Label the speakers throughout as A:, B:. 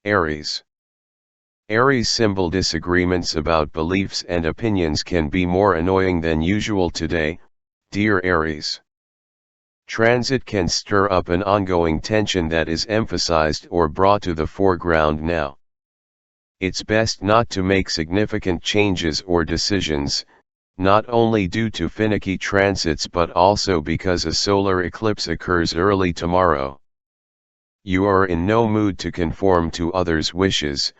A: Aries. Aries symbol disagreements about beliefs and opinions can be more annoying than usual today, dear Aries. Transit can stir up an ongoing tension that is emphasized or brought to the foreground now. It's best not to make significant changes or decisions, not only due to finicky transits but also because a solar eclipse occurs early tomorrow. You are in no mood to conform to others' wishes,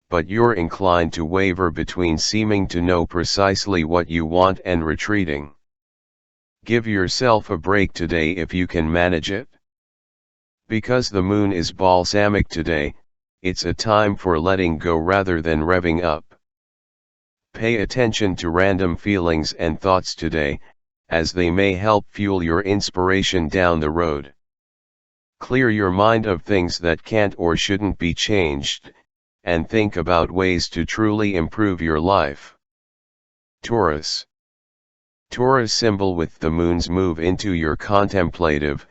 A: but you're inclined to waver between seeming to know precisely what you want and retreating. Give yourself a break today if you can manage it. Because the moon is balsamic today, it's a time for letting go rather than revving up. Pay attention to random feelings and thoughts today, as they may help fuel your inspiration down the road. Clear your mind of things that can't or shouldn't be changed, and think about ways to truly improve your life. Taurus. Taurus symbol with the moon's move into your contemplative,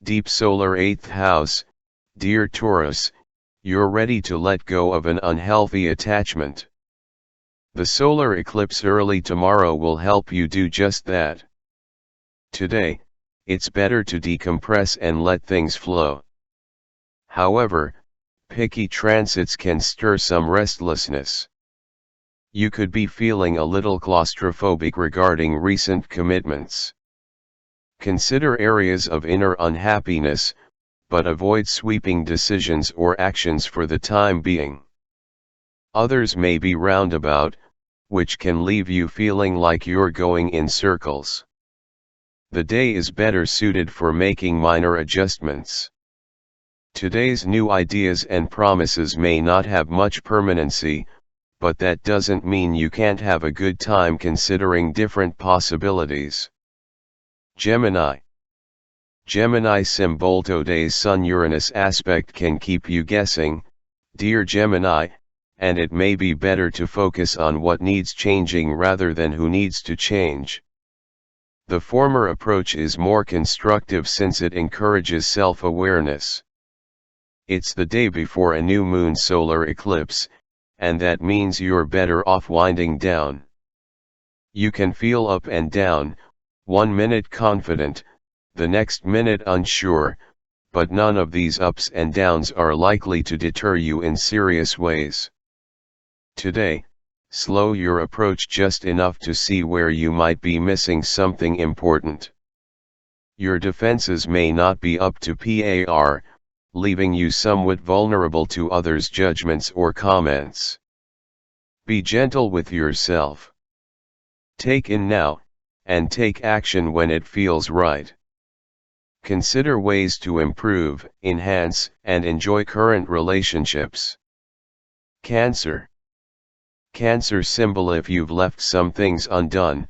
A: deep solar 8th house, dear Taurus, you're ready to let go of an unhealthy attachment. The solar eclipse early tomorrow will help you do just that. Today, it's better to decompress and let things flow. However, picky transits can stir some restlessness. You could be feeling a little claustrophobic regarding recent commitments. Consider areas of inner unhappiness, but avoid sweeping decisions or actions for the time being. Others may be roundabout, which can leave you feeling like you're going in circles. The day is better suited for making minor adjustments. Today's new ideas and promises may not have much permanency, but that doesn't mean you can't have a good time considering different possibilities. Gemini. Gemini symbol today's Sun-Uranus aspect can keep you guessing, dear Gemini, and it may be better to focus on what needs changing rather than who needs to change. The former approach is more constructive since it encourages self-awareness. It's the day before a new moon solar eclipse, and that means you're better off winding down. You can feel up and down, 1 minute confident, the next minute unsure, but none of these ups and downs are likely to deter you in serious ways. Today, slow your approach just enough to see where you might be missing something important. Your defenses may not be up to par, leaving you somewhat vulnerable to others' judgments or comments. Be gentle with yourself. Take in now, and take action when it feels right. Consider ways to improve, enhance, and enjoy current relationships. Cancer. Cancer symbol if you've left some things undone,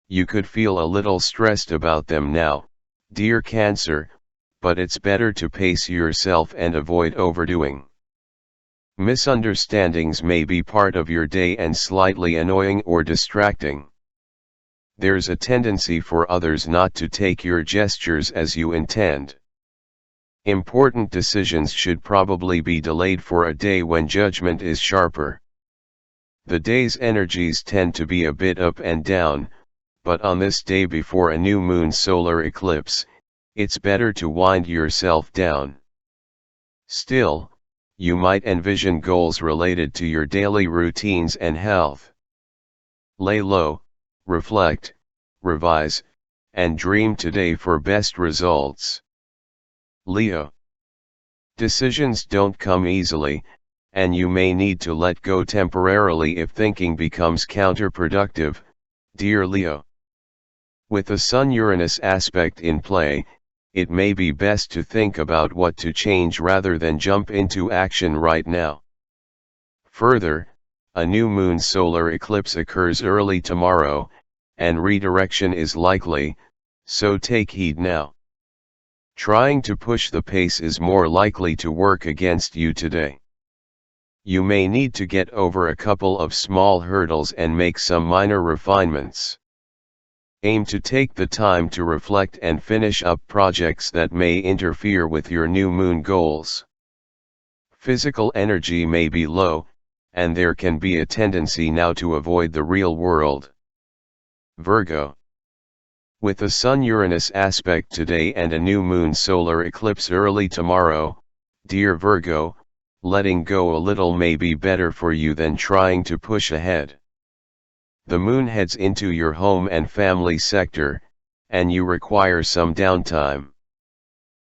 A: you could feel a little stressed about them now, dear Cancer, but it's better to pace yourself and avoid overdoing. Misunderstandings may be part of your day and slightly annoying or distracting. There's a tendency for others not to take your gestures as you intend. Important decisions should probably be delayed for a day when judgment is sharper. The day's energies tend to be a bit up and down, but on this day before a new moon solar eclipse, it's better to wind yourself down. Still, you might envision goals related to your daily routines and health. Lay low, reflect, revise, and dream today for best results. Leo. Decisions don't come easily, and you may need to let go temporarily if thinking becomes counterproductive, dear Leo. With the Sun-Uranus aspect in play, it may be best to think about what to change rather than jump into action right now. Further, a new moon solar eclipse occurs early tomorrow, and redirection is likely, so take heed now. Trying to push the pace is more likely to work against you today. You may need to get over a couple of small hurdles and make some minor refinements. Aim to take the time to reflect and finish up projects that may interfere with your new moon goals. Physical energy may be low, and there can be a tendency now to avoid the real world. Virgo. With a Sun-Uranus aspect today and a new moon solar eclipse early tomorrow, dear Virgo, letting go a little may be better for you than trying to push ahead. The moon heads into your home and family sector, and you require some downtime.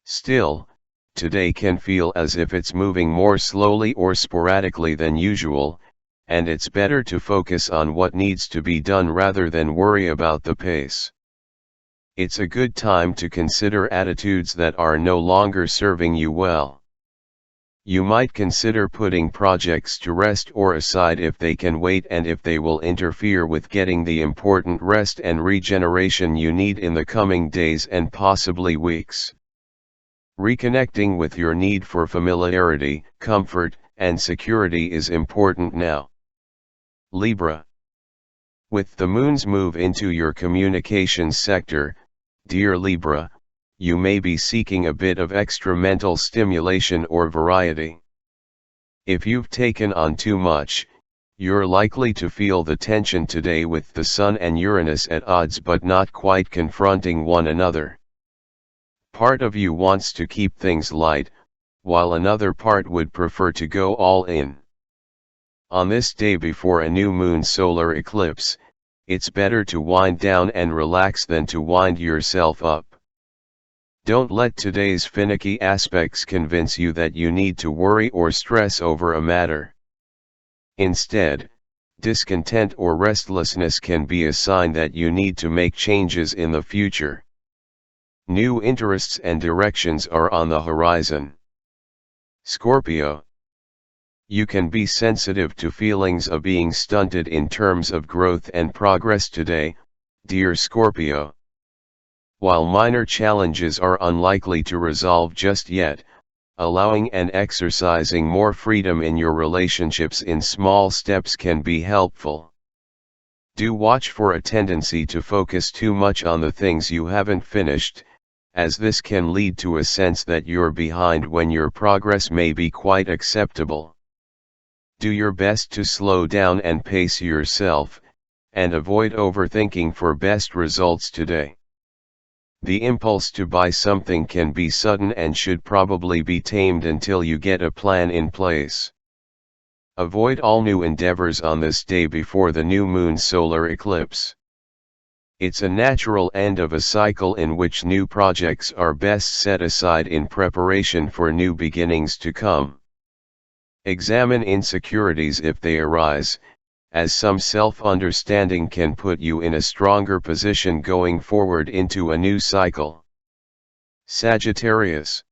A: Still, today can feel as if it's moving more slowly or sporadically than usual, and it's better to focus on what needs to be done rather than worry about the pace. It's a good time to consider attitudes that are no longer serving you well. You might consider putting projects to rest or aside if they can wait and if they will interfere with getting the important rest and regeneration you need in the coming days and possibly weeks. Reconnecting with your need for familiarity, comfort, and security is important now. Libra. With the moon's move into your communications sector, dear Libra, you may be seeking a bit of extra mental stimulation or variety. If you've taken on too much, you're likely to feel the tension today with the Sun and Uranus at odds but not quite confronting one another. Part of you wants to keep things light, while another part would prefer to go all in. On this day before a new moon solar eclipse, it's better to wind down and relax than to wind yourself up. Don't let today's finicky aspects convince you that you need to worry or stress over a matter. Instead, discontent or restlessness can be a sign that you need to make changes in the future. New interests and directions are on the horizon. Scorpio. You can be sensitive to feelings of being stunted in terms of growth and progress today, dear Scorpio. While minor challenges are unlikely to resolve just yet, allowing and exercising more freedom in your relationships in small steps can be helpful. Do watch for a tendency to focus too much on the things you haven't finished, as this can lead to a sense that you're behind when your progress may be quite acceptable. Do your best to slow down and pace yourself, and avoid overthinking for best results today. The impulse to buy something can be sudden and should probably be tamed until you get a plan in place. Avoid all new endeavors on this day before the new moon solar eclipse. It's a natural end of a cycle in which new projects are best set aside in preparation for new beginnings to come. Examine insecurities if they arise, as some self-understanding can put you in a stronger position going forward into a new cycle. Sagittarius.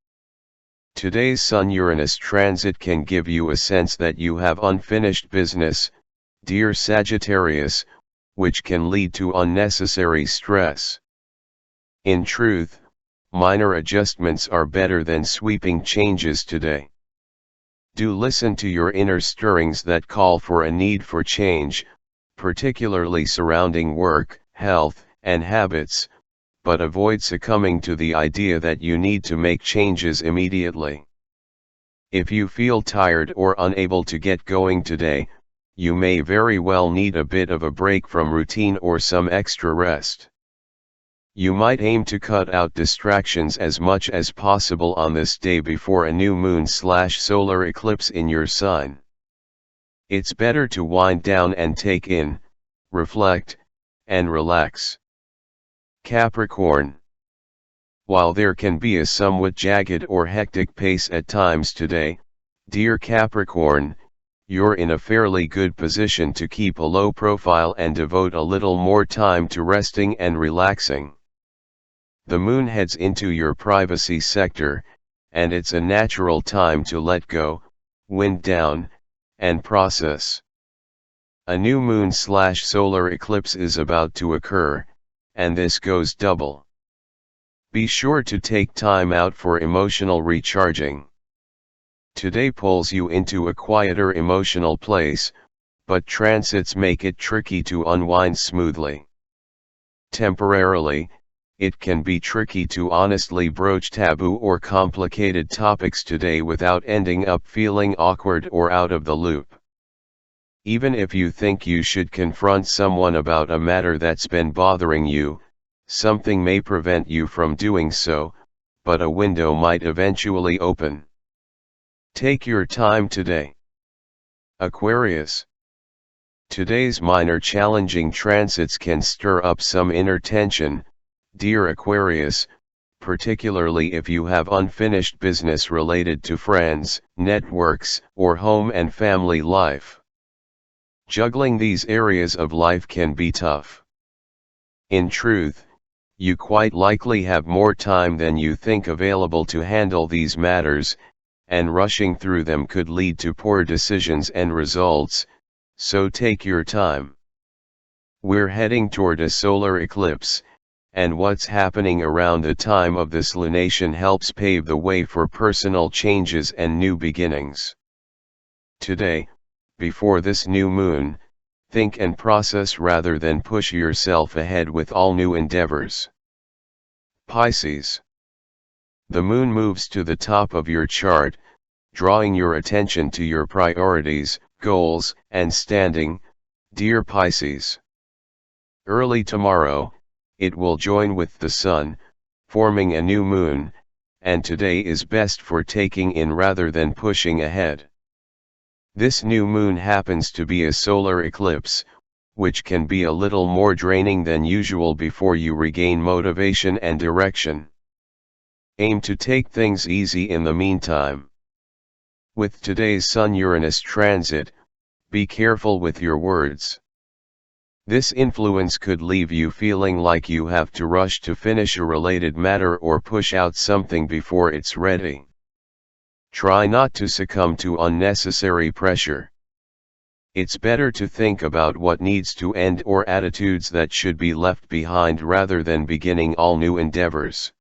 A: Today's Sun-Uranus transit can give you a sense that you have unfinished business, dear Sagittarius, which can lead to unnecessary stress. In truth, minor adjustments are better than sweeping changes today. Do listen to your inner stirrings that call for a need for change, particularly surrounding work, health, and habits, but avoid succumbing to the idea that you need to make changes immediately. If you feel tired or unable to get going today, you may very well need a bit of a break from routine or some extra rest. You might aim to cut out distractions as much as possible on this day before a new moon/solar eclipse in your sign. It's better to wind down and take in, reflect, and relax. Capricorn. While there can be a somewhat jagged or hectic pace at times today, dear Capricorn, you're in a fairly good position to keep a low profile and devote a little more time to resting and relaxing. The moon heads into your privacy sector, and it's a natural time to let go, wind down, and process. A new moon/solar eclipse is about to occur, and this goes double. Be sure to take time out for emotional recharging. Today pulls you into a quieter emotional place, but transits make it tricky to unwind smoothly. Temporarily, it can be tricky to honestly broach taboo or complicated topics today without ending up feeling awkward or out of the loop. Even if you think you should confront someone about a matter that's been bothering you, something may prevent you from doing so, but a window might eventually open. Take your time today. Aquarius. Today's minor challenging transits can stir up some inner tension, dear Aquarius, particularly if you have unfinished business related to friends, networks, or home and family life. Juggling these areas of life can be tough. In truth, you quite likely have more time than you think available to handle these matters, and rushing through them could lead to poor decisions and results, so take your time. We're heading toward a solar eclipse, and what's happening around the time of this lunation helps pave the way for personal changes and new beginnings. Today, before this new moon, think and process rather than push yourself ahead with all new endeavors. Pisces. The moon moves to the top of your chart, drawing your attention to your priorities, goals, and standing, dear Pisces. Early tomorrow, it will join with the sun, forming a new moon, and today is best for taking in rather than pushing ahead. This new moon happens to be a solar eclipse, which can be a little more draining than usual before you regain motivation and direction. Aim to take things easy in the meantime. With today's Sun-Uranus transit, be careful with your words. This influence could leave you feeling like you have to rush to finish a related matter or push out something before it's ready. Try not to succumb to unnecessary pressure. It's better to think about what needs to end or attitudes that should be left behind rather than beginning all new endeavors.